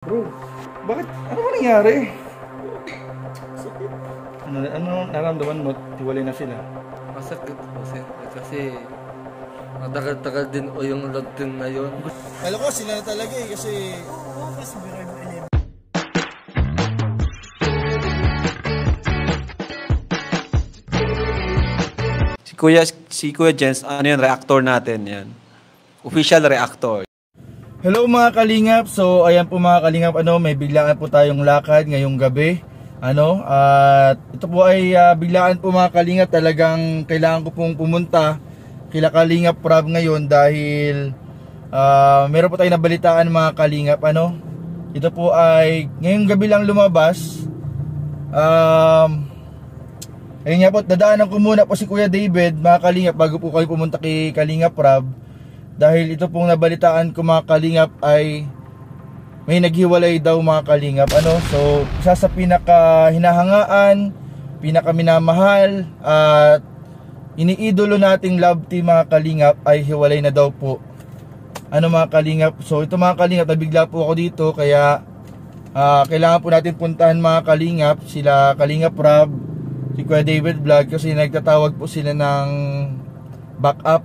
Bro, bakit? Ano ba nangyari? Sakit. Ano naramdaman mo? Tiwalay na sila. Masakit po, sir. Kasi matagal-tagal din o yung log din na yun. Kala ko sila na talaga eh, kasi Si Kuya Jens, ano yun, reactor natin yan. Official reactor. Hello mga kalingap. So ayan po mga kalingap, may biglaan po tayong lakad ngayong gabi. At ito po ay biglaan po mga kalingap. Talagang kailangan ko pong pumunta kila Kalingap Prab ngayon dahil meron po tayong nabalitaan mga kalingap. Ito po ay ngayong gabi lang lumabas. Ayun nga po, dadaanan ko muna po si Kuya David mga kalingap bago po kayo pumunta kay Kalingap Prab. Dahil ito pong nabalitaan ko mga kalingap ay may naghiwalay daw mga kalingap. So isa sa pinaka hinahangaan, pinaka minamahal at iniidolo nating love team mga kalingap ay hiwalay na daw po. Mga kalingap. So ito mga kalingap, nabigla po ako dito kaya kailangan po natin puntahan mga kalingap, sila Kalingap Prab, si Kuya David Vlog, kasi nagtatawag po sila ng backup.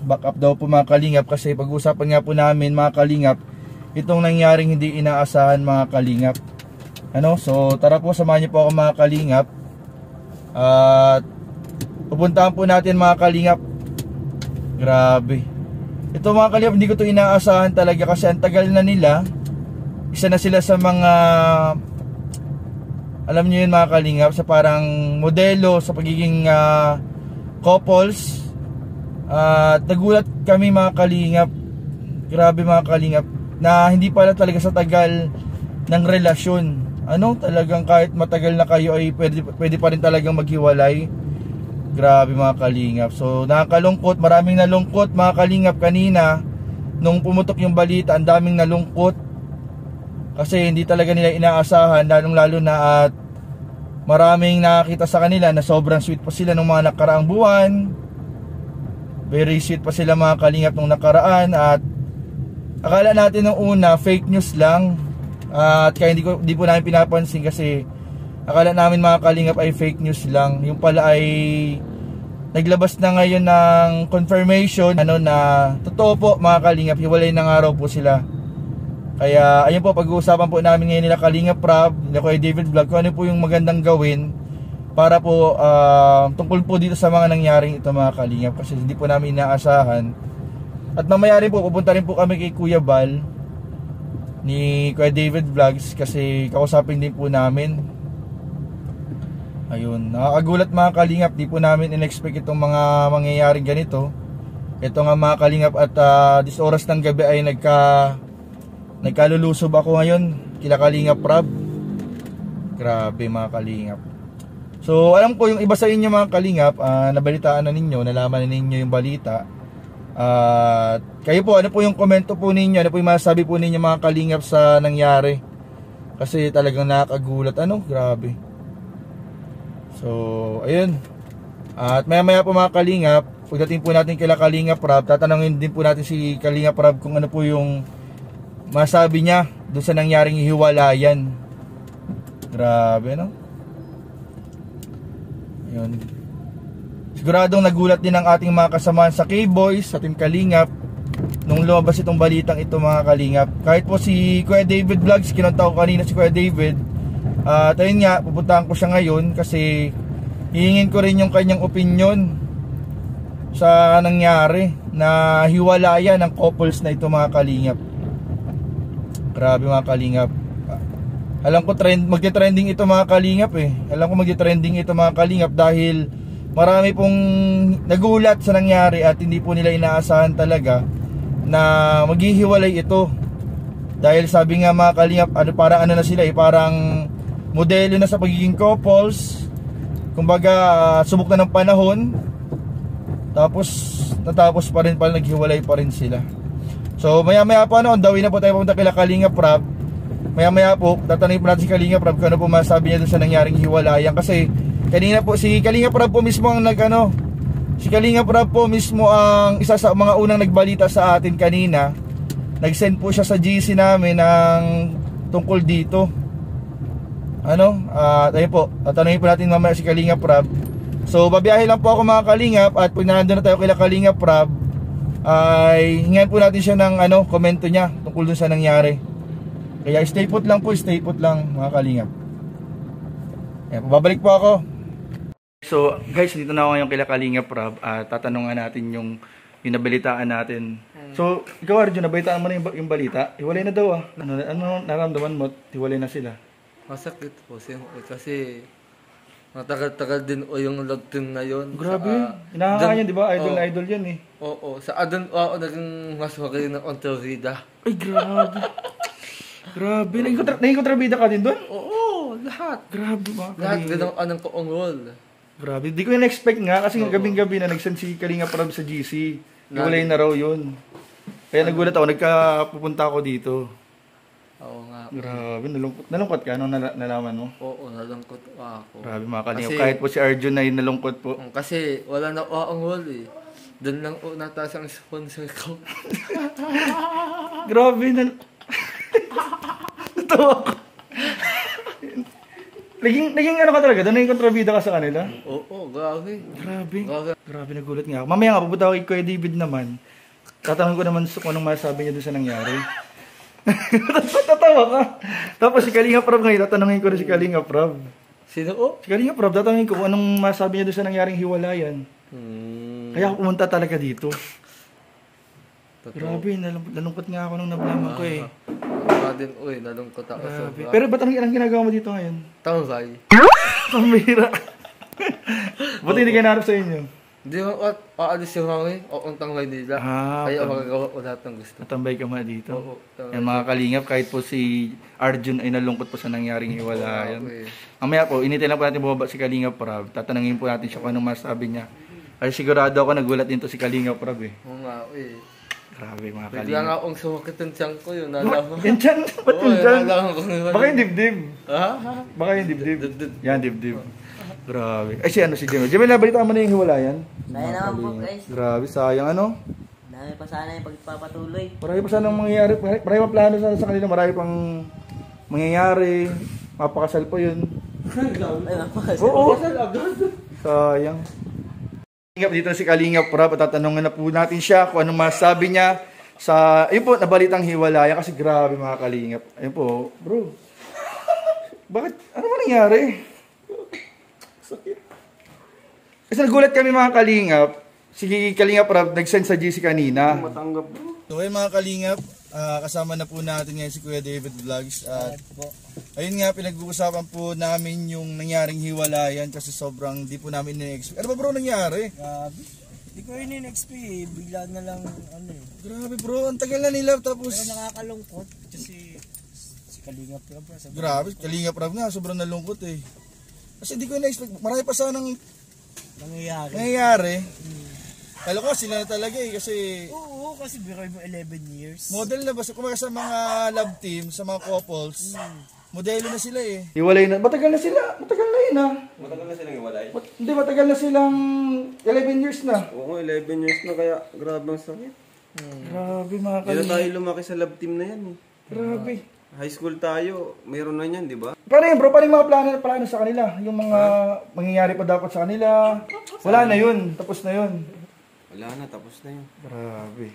Backup daw po mga kalingap, kasi pag-usapan nga po namin mga kalingap itong nangyaring hindi inaasahan mga kalingap. So tara po, samahan niyo po ako mga kalingap at pupuntahan po natin mga kalingap. Grabe, ito mga kalingap, hindi ko to inaasahan talaga kasi ang tagal na nila. Isa na sila sa mga, alam niyo yun mga kalingap, sa parang modelo sa pagiging couples. At nagulat kami mga kalingap, grabe mga kalingap, na hindi pala talaga sa tagal ng relasyon, talagang kahit matagal na kayo ay pwede pa rin talagang maghiwalay. Grabe mga kalingap. So nakakalungkot, maraming nalungkot mga kalingap kanina nung pumutok yung balita. Ang daming nalungkot kasi hindi talaga nila inaasahan, lalong lalo na at maraming nakakita sa kanila na sobrang sweet pa sila nung mga nakaraang buwan. Very sweet pa sila mga kalingap nung nakaraan, at akala natin nung una fake news lang, at kaya hindi po namin pinapansin kasi akala namin mga kalingap ay fake news lang. Yung pala ay naglabas na ngayon ng confirmation na totoo po mga kalingap, hiwalay na nga raw po sila. Kaya ayun po, pag-uusapan po namin ngayon nila Kalingap Prab, nila Kuya David Vlog, kung ano po yung magandang gawin para po tungkol po dito sa mga nangyaring ito mga kalingap, kasi hindi po namin inaasahan. At mamaya rin po pupunta rin po kami kay Kuya Bal ni Kuya David Vlogs, kasi kausapin din po namin. Ayun, nakakagulat mga kalingap, di po namin in-expect itong mga mangyayaring ganito. Ito nga mga kalingap, at this oras ng gabi ay nagkalulusob ako ngayon kila Kalingap Prab. Grabe mga kalingap. So alam ko yung iba sa inyo mga kalingap, nabalitaan na ninyo, nalaman na ninyo yung balita. Kayo po, ano po yung komento po ninyo, ano po yung masasabi po ninyo mga kalingap sa nangyari? Kasi talagang nakakagulat, grabe. So ayun, at maya maya po mga kalingap, pagdating po natin kila Kalingap Prab, tatanungin din po natin si Kalingap Prab kung ano po yung masabi niya doon sa nangyaring hiwalayan. Grabe, Yun. Siguradong nagulat din ang ating mga kasamahan sa K-Boys, sa Team Kalingap, nung lumabas itong balitang ito mga kalingap. Kahit po si Kuya David Vlogs, kinontak ko kanina si Kuya David. At ayun nga, pupuntahan ko siya ngayon kasi hihingin ko rin yung kanyang opinion sa nangyari na hiwalayan ng couples na ito mga kalingap. Grabe mga kalingap. Alam ko magte-trending ito mga kalingap magte-trending ito mga kalingap dahil marami pong nagulat sa nangyari at hindi po nila inaasahan talaga na maghihiwalay ito. Dahil sabi nga mga kalingap, parang na sila parang modelo na sa pagiging couples. Kumbaga subok na ng panahon, natapos pa rin pala, naghiwalay pa rin sila. So maya maya po dawin na po tayo pumunta kila Kalingap Prab. Maya maya po tatanungin po natin si Kalingap Prab kung ano po masabi niya doon sa nangyaring hiwalayan. Kasi kanina po si Kalingap Prab po mismo ang si Kalingap Prab po mismo ang isa sa mga unang nagbalita sa atin kanina. Nag-send po siya sa GC namin ng tungkol dito. Ayun po, tatanungin po natin mamaya si Kalingap Rab. So babiyahe lang po ako mga Kalingap, at pag nandun na tayo kay Kalingap Rab, ay hingan po natin siya ng komento niya tungkol dun sa nangyari. Kaya stay put lang mga Kalingap. Ayan, babalik po ako. So guys, dito na ako ngayon kay Kalingap Rab, at tatanungan natin yung nabalitaan natin. So ikaw Arjun, nabalitaan mo na yung balita? Hiwalay na daw Ano naramdaman mo? Hiwalay na sila. Masakit po siyempre kasi matagal-tagal din yung love team na yun. Grabe. Inahangaan yan, di ba? Idol na idol yan eh. Oo. Sa adon naging mas magaling ng kontrabida. Ay, grabe. Grabe. Naging kontrabida ka din doon? Oo, lahat. Grabe ba? Lahat ganang anong kaungol. Grabe. Di ko yung expect nga kasi gabing-gabi na nagsend si Kalingap Rab sa GC. Hiwalay na raw yun. Kaya nagulat ako. Nagkapupunta ako dito. Oo nga. Grabe, nalungkot ka nung nalaman mo? Oo, nalungkot ako. Grabe mga Kalingap. Kahit po si Arjun ay nalungkot po. Kasi wala na kaungol eh. Doon lang nataas ang sponsor ko. Grabe na. Totoo ako. Naging ano ka talaga? Doon naging kontrabida ka sa kanila? Oo, grabe. Grabe, nagulat nga ako. Mamaya nga, pupunta ako kay Kuya David naman. Tatanungin ko naman kung anong masabi niya doon sa nangyari. Tatawa ka. Tapos si Kalingap Rab ngayon, tatanungin ko rin si Kalingap Rab. Sino? Si Kalingap Rab, tatanungin ko kung anong masabi niya doon sa nangyaring hiwalayan. Kaya ako pumunta talaga dito. Grabe, nalungkot nga ako nung nabalaman ko eh. Din, nalungkot ako. Pero ba't anong ginagawa mo dito ngayon? Tambay. Pambira. Ba't hindi kayo naharap sa inyo? Hindi mo aalis yung hangin o ang tambay nila. Kaya magagawa ko lahat ng gusto. Natambay ka muna dito. Oo. Yan mga Kalingap, kahit po si Arjun ay nalungkot po sa nangyaring hiwalayan. Mamaya po, inintay lang po natin bumaba si Kalingap Rab. Tatanungin po natin siya kung anong masabi niya. Ay sigurado ako nagulat din to si Kalingap Rab eh. Oo nga, Grabe mga Kalingap. bigla nga akong sumakit ang tiyan ko yun. Nalaman. Yan dyan? Ba't yun dyan? Nalaman ko. Baka yung dibdib. Ha? Baka yung dibdib. Yan, dibdib. Grabe. Ay si Jemel. Jemel, nabalitaan mo na yung hiwalayan? Sayang naman po guys. Grabe, sayang Dami pa sana yung pagpapatuloy. Marami pa sanang mangyayari. Marami pa plano sana sa kanila. Marami pang mangyayari. Mapakasal pa yun. Ay, mapakasal. Oo. Sayang. Dito si Kalingap Rab. Tatanungan na po natin siya kung anong masabi niya sa, ayun po, nabalitang hiwalayan. Kasi grabe mga Kalingap. Ayun po, bro. Bakit? Ano ba nangyari? Sakit. Kasi nagulat kami mga Kalingap. Si Kalingap Rab nag-send sa GC kanina. Matanggap bro. So ayun mga Kalingap, kasama na po natin ngayon si Kuya David Vlogs. At ayun nga, pinag-uusapan po namin yung nangyaring hiwalayan kasi sobrang di po namin in-expect. Ano ba bro nangyari? Grabe. Hindi ko yun in-expect bigla na lang Grabe bro, ang tagal na nila tapos... Pero nakakalungkot kasi si Kalingap Rab. Grabe, Kalingap Rab nga, sobrang nalungkot eh. Kasi di ko in-expect, marami pa sanang nangyayari. Kala ko sila na talaga eh kasi... Oo, kasi biroy mo 11 years. Model na ba? Kumaga sa mga love team, sa mga couples, modelo na sila eh. Hiwalay na. Matagal na sila. Matagal na yun ah. Matagal na silang iwalay? Hindi, matagal na silang 11 years na. Oo, 11 years na kaya grabe ang sakit. Grabe mga Hindi na Kalingap. tayo lumaki sa love team na yan eh. Grabe. High school tayo, mayroon na yan, di ba? Pero yun bro, paano yung mga plano sa kanila? Yung mga mangyayari pa dapat sa kanila. Wala na yun. Tapos na yun. Wala na, tapos na yun. Grabe.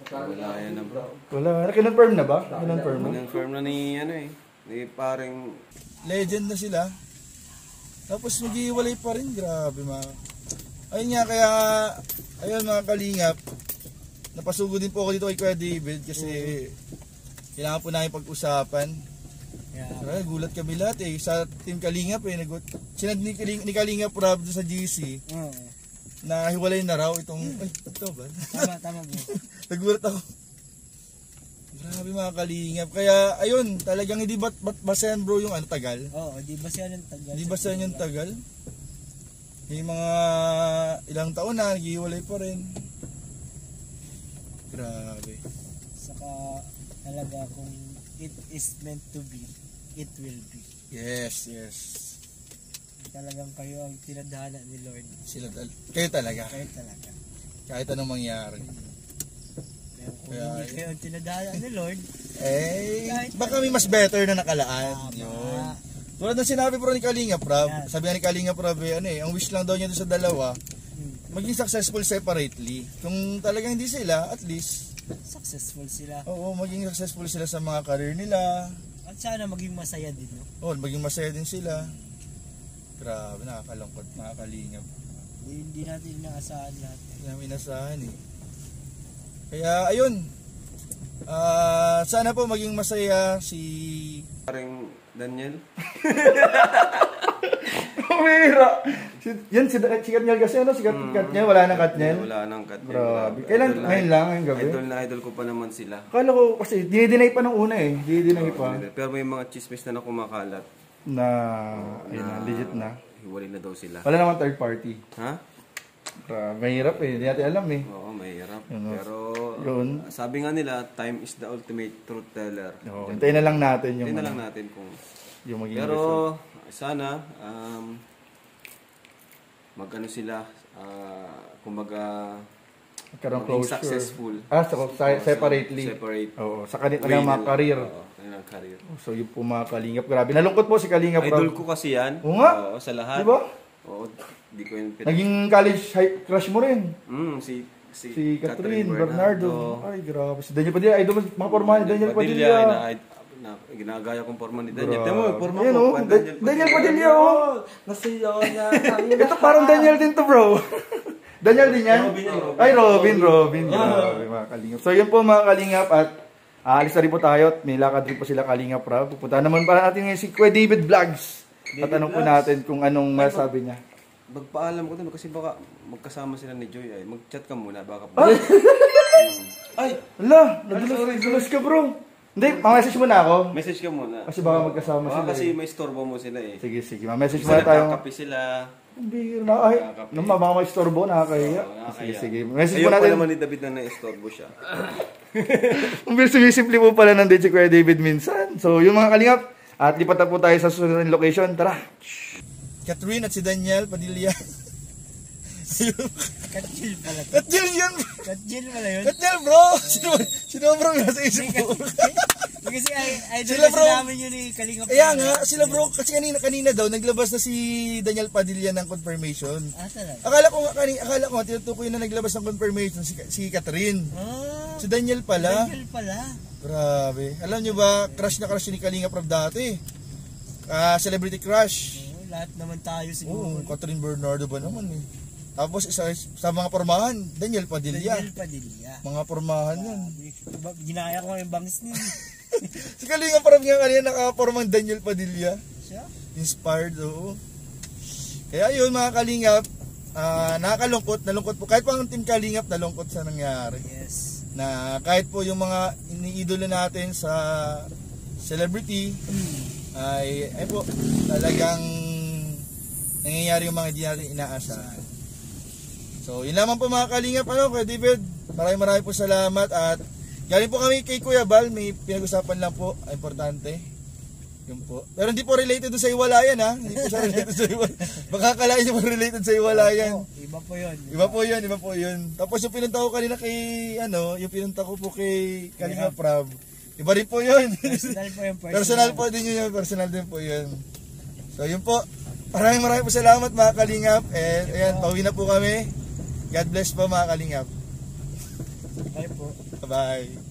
Wala yan na bro. Wala. Kinonfirm na ba? Kinonfirm na? Confirm na ni parang... Legend na sila. Tapos maghihiwalay pa rin. Grabe mga. Ayun nga, kaya ayun mga Kalingap, napasugo din po ako dito kay Kuya David kasi kailangan po namin pag-usapan. Grabe, gulat kami lahat eh. Sa Team Kalingap eh. Sinad ni Kalingap Rab sa GC. Na hiwalay na raw itong... Ay, ito ba? Tama bro. Nagulat ako. Grabe mga Kalingap. Kaya ayun, talagang hindi basayan bro yung tagal. Oo, di ba siya ng tagal? Hindi basayan yung tagal. May mga ilang taon na, naghihiwalay pa rin. Grabe. Saka talaga kung it is meant to be, it will be. Yes. Talagang kayo ang tinadhana ni Lord. Kayo talaga. Kayo talaga. Kahit anong mangyari. Pero kung hindi kayo ang tinadhana ni Lord, baka may mas better na nakalaan. Yun. Tulad ng sinabi bro ni Kalinga Prab, sabi nga ni Kalinga Prab, ang wish lang daw niya doon sa dalawa, maging successful separately. Kung talagang hindi sila, at least Successful sila. oo, maging successful sila sa mga career nila. At sana maging masaya din, no? Oo, maging masaya din sila. Grabe, nakakalungkot, nakakalingap. Hindi natin inaasahan lahat. Hindi namin inasahan eh. Kaya ayun, sana po maging masaya si Paring Daniel. Umira. Si Katniel kasi ano, si Katniel, wala nang Katniel. Wala nang cut. Grabe. Kailan, ngayon lang, ngayong gabi. Idol ko pa naman sila. Akala ko kasi, dinideny pa nung una eh. Dinideny pa. Pero may mga chismis na kumakalat. Na, ayun na, legit na. Hiwalay na daw sila. Wala naman third party. Ha? Mahirap eh, hindi natin alam eh. Oo, mahirap. Yun, Pero yun. sabi nga nila, time is the ultimate truth teller. Oo, hintayin na lang natin yung Hintayin na lang natin kung... yung maging Pero result. sana, mag-ano sila, kumbaga... Magkaroon maging closure. successful. Separately. Separate. Oo, sa kanilang mga career. Oo, kanilang career. So yun po mga Kalingap. Grabe, nalungkot po si Kalingap. Idol ko kasi yan. Oo nga. Oo, sa lahat. Diba? Oo, di ko yun Naging college crush mo rin. si Catherine Bernardo. Ay, grabe. Si Daniel Padilla, idol mo, mga pormahan ni Daniel Padilla. Ginagaya kong porma ni Daniel. Temo, porma Ayan, ko. oh, Daniel Padilla, oh. Nasiyaw na. Ito parang Daniel din to, bro. Daniel din yan? Ay, Robin. Grabe, mga Kalingap. So, yun po mga Kalingap at aalis na rin po tayo at may lakad rin po sila Kalingap Rob. Pupunta naman para natin ngayon si Kuya David Vlogs. At tanong po natin kung anong masabi niya. Magpaalam ko doon kasi baka magkasama sila ni Joy ay mag-chat ka muna baka Ay, ala, nadulas ka bro. Hindi, ma-message mo na ako. message ka muna. Kasi baka magkasama Baka sila. kasi eh. may istorbo mo sila eh. Sige, ma-message Kasi muna tayo. nagkakape sila. Bihir na ay. Nung baka may-istorbo, nakakahiya. Nakakaya. Sige. Message Ayaw mo pa natin. naman ni David na na-istorbo siya. Sumisimple po pala ng DJ Kuya David minsan. So, yung mga Kalingap, at lipat na po tayo sa susunod na location. Tara! Catherine at si Daniel Padilla. Katjil pala to. Catherine yan! Katjil pala yun. Catherine bro! Sino bro nasa isip ko? Kasi idol Sila, kasi bro. namin yun ni Kalinga. Kaya nga, sila bro, kasi kanina daw, naglabas na si Daniel Padilla ng confirmation. Talaga? Akala ko, tinutukoy na naglabas ng confirmation si Catherine. Si Daniel pala. Daniel pala. Grabe. Alam nyo ba, crush na crush ni Kalinga Prab dati. Celebrity crush. Lahat naman tayo siguro. Oo, Catherine Bernardo ba naman eh. Tapos isa sa mga pormahan, Daniel Padilla. Daniel Padilla. Mga pormahan yun. Ginaya ko yung bangs niya. Si Kalinga Prab nga kanina nakapormang Daniel Padilla. Siya? Inspired, oo. Kaya yun mga Kalingap, nalungkot po. Kahit pa ang Team Kalingap, nalungkot sa nangyari. Yes. Na kahit po yung mga iniidolo natin sa celebrity, ay po, talagang nangyayari yung mga hindi natin inaasahan. So, yun lamang po mga Kalingap, Kuya David, maraming po salamat at galing po kami kay Kuya Bal, may pinag-usapan lang po, importante. Yun po. Pero hindi po related sa iwalayan ha, hindi po siya related sa iwalayan. Baka kalain niyo po related sa iwalayan. Iba po yun. Tapos yung pinunta ko kanina kay, yung pinunta ko po kay Kalinga Prab. Iba rin po yun. Personal po yung Personal po din yun, personal din po yun. So yun po, maraming po salamat mga Kalingap. And ayan, pauwi na po kami. God bless po mga Kalingap. Bye po. Bye-bye.